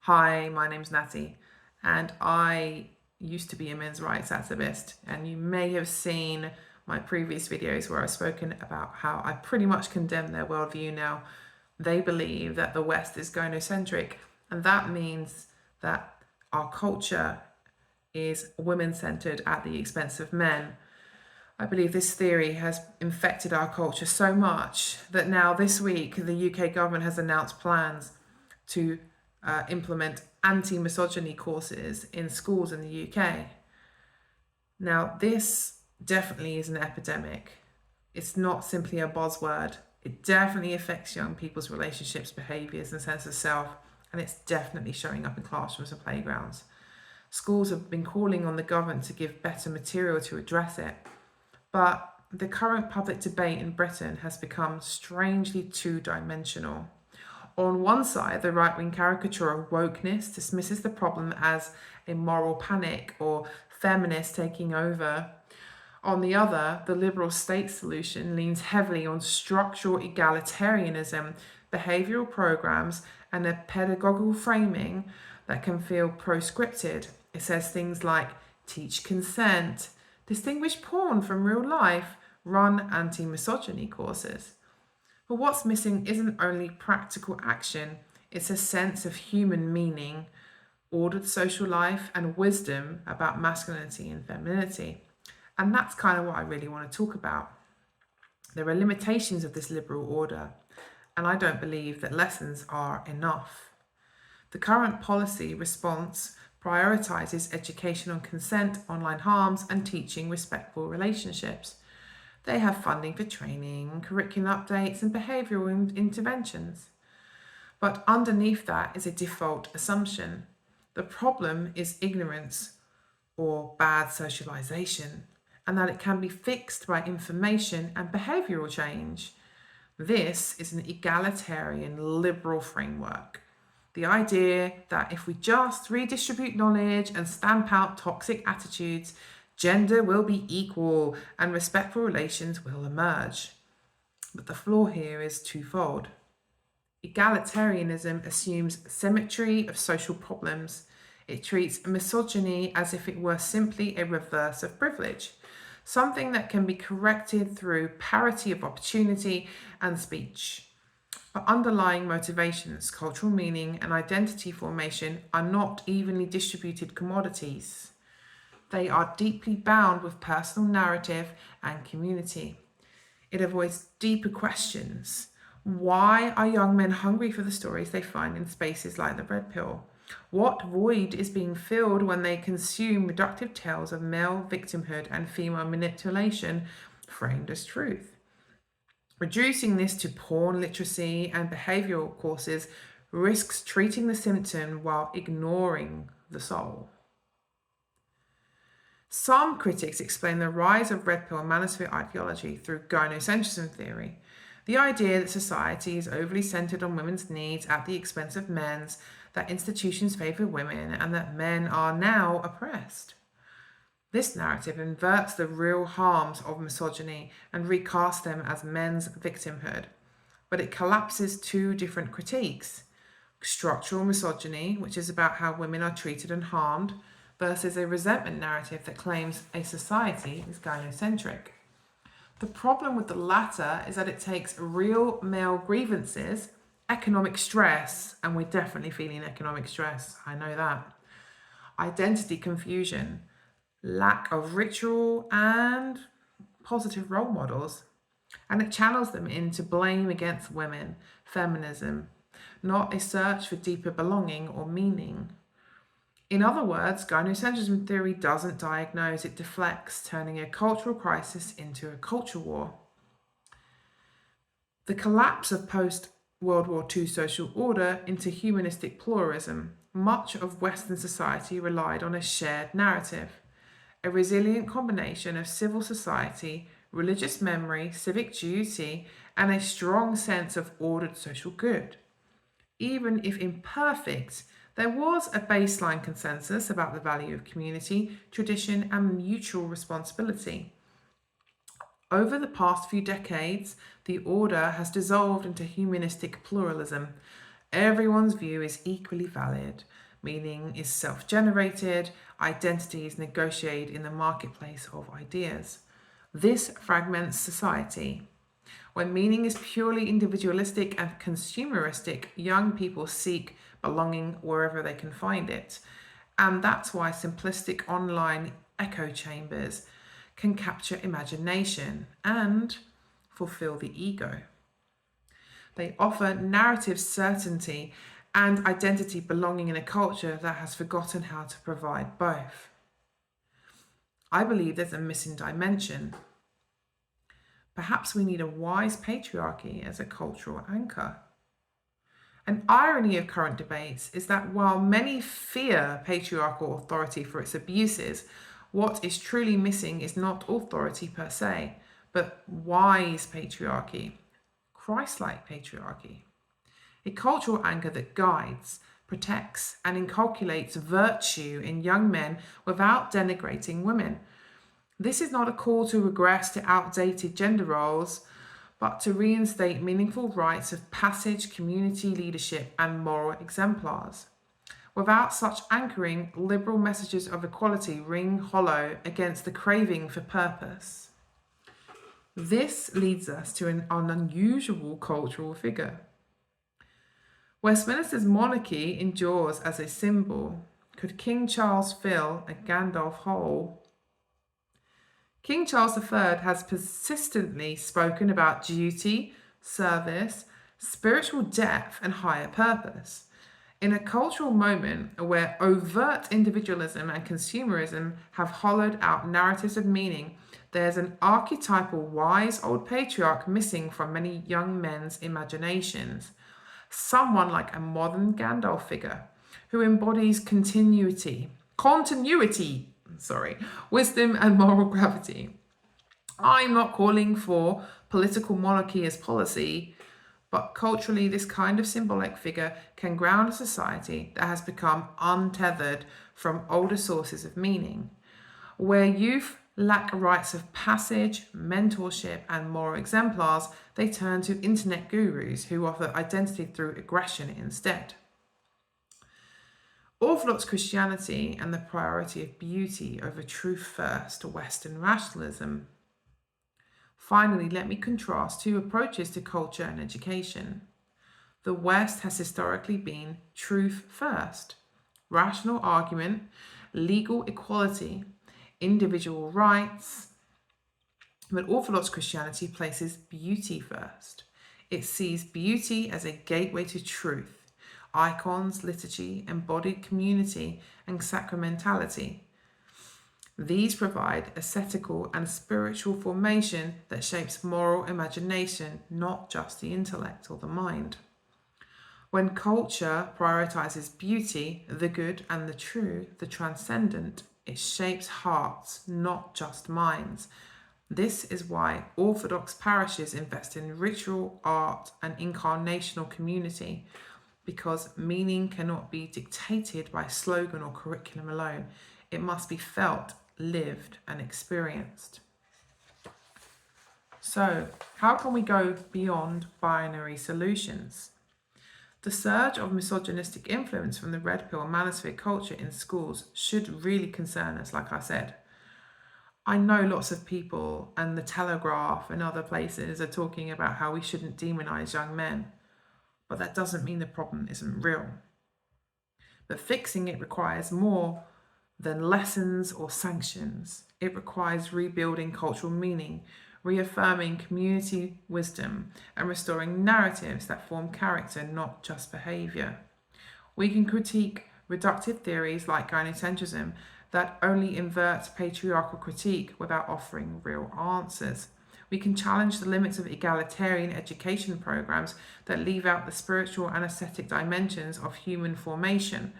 Hi, my name's Natty, and I used to be a men's rights activist. And you may have seen my previous videos where I've spoken about how I pretty much condemn their worldview now. They believe that the West is gynocentric, and that means that our culture is women centered at the expense of men. I believe this theory has infected our culture so much that now this week the UK government has announced plans to implement anti-misogyny courses in schools in the UK. Now, this definitely is an epidemic. It's not simply a buzzword. It definitely affects young people's relationships, behaviours, and sense of self, and it's definitely showing up in classrooms and playgrounds. Schools have been calling on the government to give better material to address it, but the current public debate in Britain has become strangely two-dimensional. On one side, the right-wing caricature of wokeness dismisses the problem as a moral panic or feminists taking over. On the other, the liberal state solution leans heavily on structural egalitarianism, behavioural programs, and a pedagogical framing that can feel proscripted. It says things like teach consent, distinguish porn from real life, run anti-misogyny courses. But what's missing isn't only practical action, it's a sense of human meaning, ordered social life, and wisdom about masculinity and femininity. And that's kind of what I really want to talk about. There are limitations of this liberal order, and I don't believe that lessons are enough. The current policy response prioritizes education on consent, online harms, and teaching respectful relationships. They have funding for training, curriculum updates, and behavioural interventions. But underneath that is a default assumption. The problem is ignorance or bad socialisation, and that it can be fixed by information and behavioural change. This is an egalitarian liberal framework. The idea that if we just redistribute knowledge and stamp out toxic attitudes, gender will be equal and respectful relations will emerge. But the flaw here is twofold. Egalitarianism assumes symmetry of social problems. It treats misogyny as if it were simply a reverse of privilege, something that can be corrected through parity of opportunity and speech. But underlying motivations, cultural meaning, and identity formation are not evenly distributed commodities. They are deeply bound with personal narrative and community. It avoids deeper questions. Why are young men hungry for the stories they find in spaces like the Red Pill? What void is being filled when they consume reductive tales of male victimhood and female manipulation framed as truth? Reducing this to porn literacy and behavioural courses risks treating the symptom while ignoring the soul. Some critics explain the rise of red pill manosphere ideology through gynocentrism theory, the idea that society is overly centered on women's needs at the expense of men's, that institutions favor women, and that men are now oppressed. This narrative inverts the real harms of misogyny and recasts them as men's victimhood, but it collapses two different critiques: structural misogyny, which is about how women are treated and harmed, versus a resentment narrative that claims a society is gynocentric. The problem with the latter is that it takes real male grievances, economic stress, and we're definitely feeling economic stress, I know that, identity confusion, lack of ritual, and positive role models, and it channels them into blame against women, feminism, not a search for deeper belonging or meaning. In other words, gynocentrism theory doesn't diagnose, it deflects, turning a cultural crisis into a culture war. The collapse of post-World War II social order into humanistic pluralism. Much of Western society relied on a shared narrative, a resilient combination of civil society, religious memory, civic duty, and a strong sense of ordered social good. Even if imperfect, there was a baseline consensus about the value of community, tradition, and mutual responsibility. Over the past few decades, the order has dissolved into humanistic pluralism, Everyone's view is equally valid. Meaning is self-generated. Identity is negotiated in the marketplace of ideas. This fragments society. When meaning is purely individualistic and consumeristic, young people seek belonging wherever they can find it. And that's why simplistic online echo chambers can capture imagination and fulfill the ego. They offer narrative certainty and identity belonging in a culture that has forgotten how to provide both. I believe there's a missing dimension. Perhaps we need a wise patriarchy as a cultural anchor. An irony of current debates is that while many fear patriarchal authority for its abuses, what is truly missing is not authority per se, but wise patriarchy, Christ-like patriarchy. A cultural anchor that guides, protects, and inculcates virtue in young men without denigrating women. This is not a call to regress to outdated gender roles, but to reinstate meaningful rites of passage, community leadership, and moral exemplars. Without such anchoring, liberal messages of equality ring hollow against the craving for purpose. This leads us to an unusual cultural figure. Westminster's monarchy endures as a symbol. Could King Charles fill a Gandalf hole? King Charles III has persistently spoken about duty, service, spiritual depth, and higher purpose. In a cultural moment where overt individualism and consumerism have hollowed out narratives of meaning, there's an archetypal wise old patriarch missing from many young men's imaginations. Someone like a modern Gandalf figure who embodies continuity, wisdom and moral gravity. I'm not calling for political monarchy as policy, but culturally this kind of symbolic figure can ground a society that has become untethered from older sources of meaning. Where youth lack rites of passage, mentorship, and moral exemplars, they turn to internet gurus who offer identity through aggression instead. Orthodox Christianity and the priority of beauty over truth-first Western rationalism. Finally, let me contrast two approaches to culture and education. The West has historically been truth-first, rational argument, legal equality, individual rights, but Orthodox Christianity places beauty first. It sees beauty as a gateway to truth. Icons, liturgy, embodied community, and sacramentality. These provide ascetical and spiritual formation that shapes moral imagination, not just the intellect or the mind. When culture prioritizes beauty, the good and the true, the transcendent, it shapes hearts, not just minds. This is why Orthodox parishes invest in ritual, art, and incarnational community, because meaning cannot be dictated by slogan or curriculum alone. It must be felt, lived, and experienced. So, how can we go beyond binary solutions? The surge of misogynistic influence from the red pill manosphere culture in schools should really concern us, like I said. I know lots of people, and the Telegraph and other places are talking about how we shouldn't demonize young men. But that doesn't mean the problem isn't real. But fixing it requires more than lessons or sanctions. It requires rebuilding cultural meaning, reaffirming community wisdom, and restoring narratives that form character, not just behaviour. We can critique reductive theories like gynocentrism that only invert patriarchal critique without offering real answers. We can challenge the limits of egalitarian education programs that leave out the spiritual and aesthetic dimensions of human formation.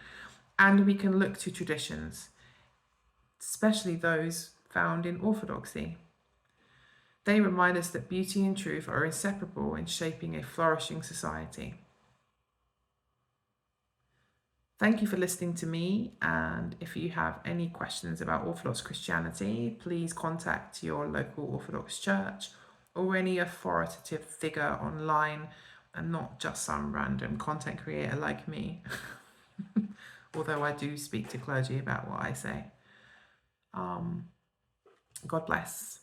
And we can look to traditions, especially those found in orthodoxy. They remind us that beauty and truth are inseparable in shaping a flourishing society. Thank you for listening to me, and if you have any questions about Orthodox Christianity, please contact your local Orthodox church or any authoritative figure online and not just some random content creator like me. Although I do speak to clergy about what I say. God bless.